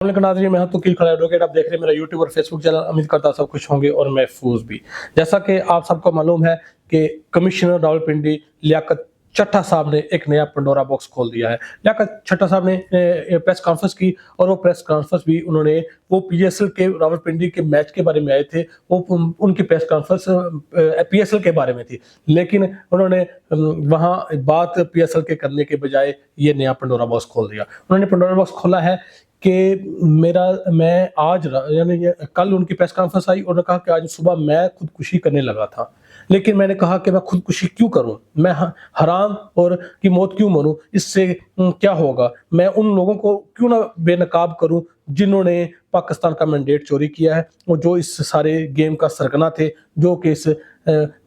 नाज़रीन, मैं हूं तो खड़ा एडवोकेट। आप देख रहे हैं मेरा यूट्यूब और फेसबुक चैनल। उम्मीद करता सब कुछ होंगे और महफूज भी। जैसा कि आप सबको मालूम है कि कमिश्नर रावलपिंडी लियाकत चट्टा साहब ने एक नया पंडोरा बॉक्स खोल दिया है। लियाकत चट्टा साहब ने प्रेस कॉन्फ्रेंस की और वो प्रेस कॉन्फ्रेंस भी उन्होंने वो पीएसएल के रावलपिंडी के मैच के बारे में आए थे। वो उनकी प्रेस कॉन्फ्रेंस पीएसएल के बारे में थी, लेकिन उन्होंने वहां बात पीएसएल के करने के बजाय ये नया पंडोरा बॉक्स खोल दिया। उन्होंने पंडोरा बॉक्स खोला है कि मैं आज यानी कल उनकी प्रेस कॉन्फ्रेंस आई और उन्होंने कहा कि आज सुबह मैं खुदकुशी करने लगा था, लेकिन मैंने कहा कि मैं खुदकुशी क्यों करूं, मैं हराम और की मौत क्यों मरूं, इससे क्या होगा, मैं उन लोगों को क्यों ना बेनकाब करूं जिन्होंने पाकिस्तान का मैंडेट चोरी किया है और जो इस सारे गेम का सरगना थे, जो कि इस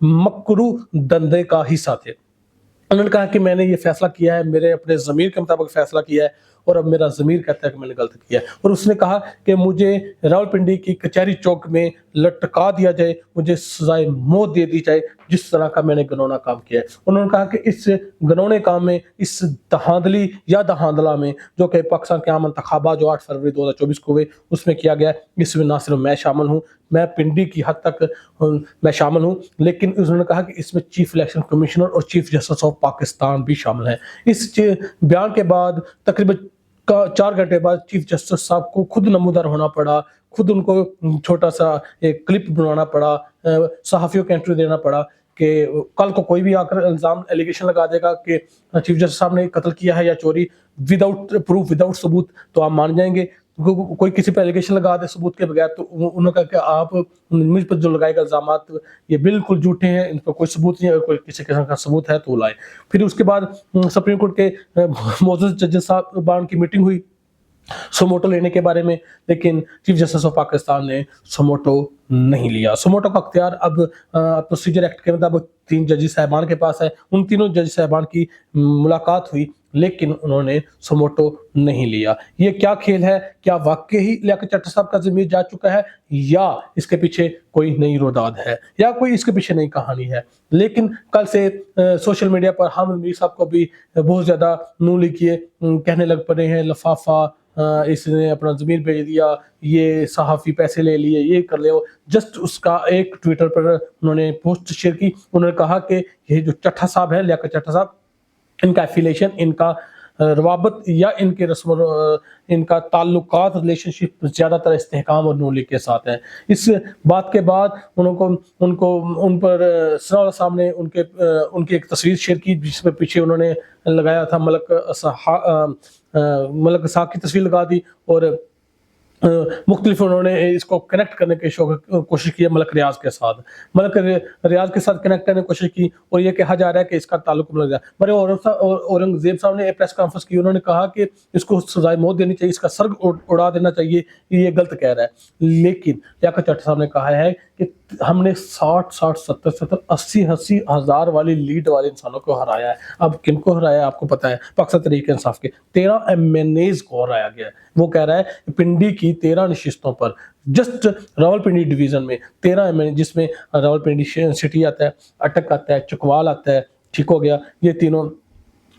मकरू धंधे का हिस्सा थे। उन्होंने कहा कि मैंने ये फैसला किया है, मेरे अपने ज़मीर के मुताबिक फैसला किया है और अब मेरा ज़मीर कहता है कि मैंने गलत किया है। और उसने कहा कि मुझे रावलपिंडी की कचहरी चौक में लटका दिया जाए, मुझे सजाए मौत दे दी जाए जिस तरह का मैंने घिनौना काम किया है। उन्होंने कहा कि इस घिनौने काम में, इस धांधली या धांधला में जो कि पाकिस्तान के आम इंतखाबात जो 8 फरवरी 2024 को हुए उसमें किया गया, इसमें ना सिर्फ मैं शामिल हूँ, मैं पिंडी की हद तक मैं शामिल हूँ, लेकिन उन्होंने कहा कि इसमें चीफ इलेक्शन कमिश्नर और चीफ जस्टिस ऑफ पाकिस्तान भी शामिल है। इस बयान के बाद तकरीबन 4 घंटे बाद चीफ जस्टिस साहब को खुद नमूदार होना पड़ा, खुद उनको छोटा सा एक क्लिप बनवाना पड़ा, सहाफियों को इंटरव्यू देना पड़ा कि कल को कोई भी आकर इल्जाम एलिगेशन लगा देगा कि चीफ जस्टिस साहब ने कत्ल किया है या चोरी, विदाउट प्रूफ, विदाउट सबूत, तो आप मान जाएंगे। कोई किसी पर एलिगेशन लगा दे सबूत के बगैर, तो उन्होंने कहा कि आप मुझ पर जो लगाएगा इल्जामात ये बिल्कुल झूठे हैं, इन पर कोई सबूत नहीं है, अगर कोई किसी किस्म का सबूत है तो लाए। फिर उसके बाद सुप्रीम कोर्ट के मौजूद जजेस साहबान की मीटिंग हुई सोमोटो लेने के बारे में, लेकिन चीफ जस्टिस ऑफ पाकिस्तान ने सोमोटो नहीं लिया। सोमोटो का अख्तियार अब प्रोसीजर एक्ट के मुताबिक 3 जज साहबान के पास है। उन तीनों जज साहबान की मुलाकात हुई, लेकिन उन्होंने सोमोटो नहीं लिया। ये क्या खेल है? क्या वाकई ही लियाकत चट्टा साहब का ज़मीर जा चुका है, या इसके पीछे कोई नई रोदाद है, या कोई इसके पीछे नई कहानी है? लेकिन कल से सोशल मीडिया पर हम मीर साहब को भी बहुत ज़्यादा नू लिखिए कहने लग पड़े हैं, लफाफा इसने अपना ज़मीर भेज दिया, ये सहाफ़ी पैसे ले लिए, ये कर ले। जस्ट उसका एक ट्विटर पर उन्होंने पोस्ट शेयर की। उन्होंने कहा कि ये जो चट्टा साहब है, लियाकत चट्टा साहब, इनका एफिलिएशन, इनका रवाबत या इनके इनका ताल्लुकात, रिलेशनशिप ज़्यादातर इस्तेहकाम और नून लीग के साथ है। इस बात के बाद उनको उन पर सना साहब ने उनकी एक तस्वीर शेयर की जिसमें पीछे उन्होंने लगाया था मलक साहब की तस्वीर लगा दी और मुख्तलिफ उन्होंने इसको कनेक्ट करने की कोशिश की है मलक रियाज के साथ। मलक रियाज के साथ कनेक्ट करने की कोशिश की और ये कहा जा रहा है कि इसका ताल्लुक मलक रियाज। मरे औरंगजेब साहब ने प्रेस कॉन्फ्रेंस की, उन्होंने कहा कि इसको सजाए मौत देनी चाहिए, इसका सर उड़ा देना चाहिए, ये गलत कह रहा है। लेकिन लियाकत चट्टा साहब ने कहा है कि हमने 60 70 80 हज़ार वाली लीड वाले इंसानों को हराया है। अब किनको हराया है आपको पता है? पाकिस्तान तहरीक इंसाफ के 13 एमएनएज को हराया गया है। वो कह रहा है पिंडी की 13 नशिस्तों पर, जस्ट रावलपिंडी डिवीजन में 13 एमएनए, जिसमें रावलपिंडी सिटी आता है, अटक आता है, चकवाल आता है, ठीक हो गया, ये तीनों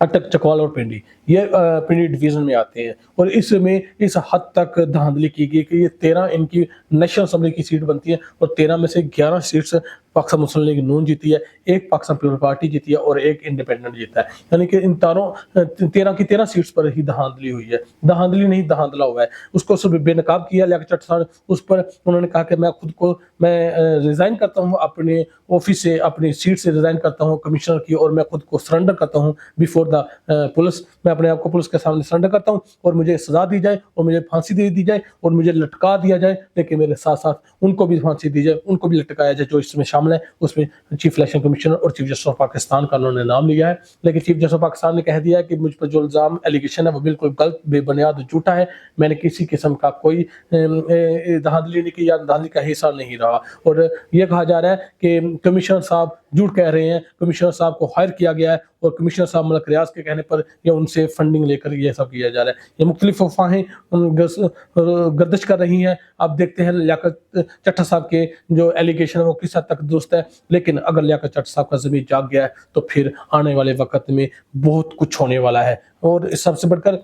अटक, चकवाल और पिंडी, ये पिंडी डिवीजन में आते हैं। और इसमें इस हद तक धांधली की गई कि ये 13 इनकी नेशनल असम्बली की सीट बनती है और 13 में से 11 सीट्स पाकिस्तान मुस्लिम लीग नून जीती है, 1 पाकिस्तान पीपल पार्टी जीती है और 1 इंडिपेंडेंट जीता है। यानी कि इन 13 की 13 सीट्स पर ही धांधली हुई है, धांधली नहीं धांधला हुआ है। उसको सब बेनकाब किया लियाकत चट्टा साहब। उस पर उन्होंने कहा कि मैं रिज़ाइन करता हूँ अपने ऑफिस से, अपनी सीट से रिज़ाइन करता हूँ कमिश्नर की, और मैं खुद को सरेंडर करता हूँ बिफोर द पुलिस। मैं अपने आप को पुलिस के सामने सरेंडर करता हूँ और मुझे सजा दी जाए और मुझे फांसी दे दी जाए और मुझे लटका दिया जाए, लेकिन मेरे साथ साथ उनको भी फांसी दी जाए, उनको भी लटकाया जाए जो इसमें शामिल है। उसमें चीफ इलेक्शन कमिश्नर और चीफ जस्टिस ऑफ पाकिस्तान का उन्होंने नाम लिया है, लेकिन चीफ जस्टिस ऑफ पाकिस्तान ने कह दिया है कि मुझ पर जो इल्ज़ाम एलिगेशन है वो बिल्कुल गलत, बेबुनियाद, झूठा है। मैंने किसी किस्म का कोई धांधली नहीं की या धांधली का हिस्सा नहीं रहा। और यह कहा जा रहा है कि कमिश्नर साहब झूठ कह रहे हैं, कमिश्नर साहब को हायर किया गया है और कमिश्नर साहब मलक रियाज के कहने पर या उनसे फंडिंग लेकर ये सब किया जा रहा है। ये मुख्तलिफ अफवाहें गर्दिश कर रही हैं। अब देखते हैं लियाकत चट्टा साहब के जो एलिगेशन है वो किस हद तक दुरुस्त है। लेकिन अगर लियाकत चट्टा साहब का ज़मीर जाग गया है तो फिर आने वाले वक्त में बहुत कुछ होने वाला है। और सबसे बढ़कर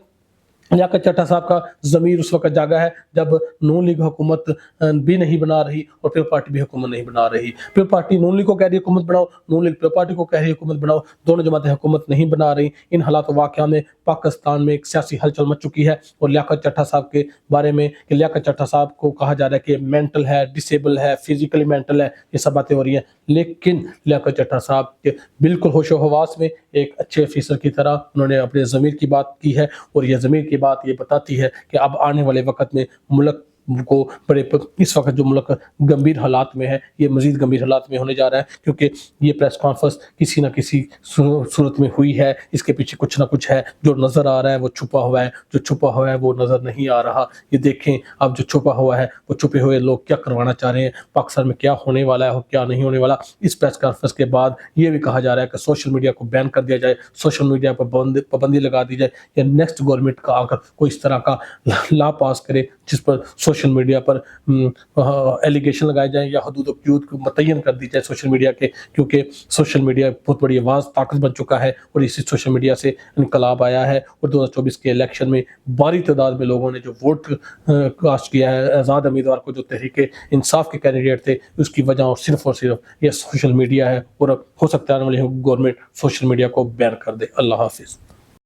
लियाकत चट्टा साहब का ज़मीर उस वक़्त जागा है जब नून लीग हुकूमत भी नहीं बना रही और पीपल पार्टी भी हुकूमत नहीं बना रही। पीपल पार्टी नून लीग को कह रही है हुकूमत बनाओ, नून लीग पीपल पार्टी को कह रही है हुकूमत बनाओ, दोनों जमातें हुकूमत नहीं बना रही। इन हालात वाक़या में पाकिस्तान में एक सियासी हलचल मच चुकी है और लियाकत चट्टा साहब के बारे में कि लियाकत चट्टा साहब को कहा जा रहा है कि मेंटल है, डिसेबल है, फिज़िकली मेंटल है, ये सब बातें हो रही हैं। लेकिन लियाकत चट्टा साहब के बिल्कुल होशो-हवास में एक अच्छे ऑफ़िसर की तरह उन्होंने अपने ज़मीर की बात की है और ये ज़मीर की बात ये बताती है कि अब आने वाले वक़्त में मुल्क को इस वक़्त जो मुल्क गंभीर हालात में है, ये मज़ीद गंभीर हालात में होने जा रहा है क्योंकि ये प्रेस कॉन्फ्रेंस किसी न किसी सूरत में हुई है, इसके पीछे कुछ न कुछ है, जो नज़र आ रहा है वो छुपा हुआ है, जो छुपा हुआ है वो नज़र नहीं आ रहा। ये देखें अब जो छुपा हुआ है, वो छुपे हुए लोग क्या करवाना चाह रहे हैं, पाकिस्तान में क्या होने वाला है और क्या नहीं होने वाला। इस प्रेस कॉन्फ्रेंस के बाद ये भी कहा जा रहा है कि सोशल मीडिया को बैन कर दिया जाए, सोशल मीडिया पर पाबंदी लगा दी जाए या नेक्स्ट गवर्नमेंट का अगर कोई इस तरह का लॉ पास करे जिस पर सोशल मीडिया पर एलिगेशन लगाए जाएँ या हदूद क़ुयूद को मुतय्यन कर दी जाए सोशल मीडिया के, क्योंकि सोशल मीडिया बहुत बड़ी आवाज़ ताकत बन चुका है और इसी सोशल मीडिया से इनकलाब आया है और 2024 के इलेक्शन में भारी तादाद में लोगों ने जो वोट कास्ट किया है आज़ाद उम्मीदवार को, जो तहरीक इंसाफ के कैंडिडेट थे, उसकी वजह और सिर्फ ये सोशल मीडिया है और हो सकता है आने वाली गवर्नमेंट सोशल मीडिया को बैन कर दे। अल्लाह हाफ़िज़।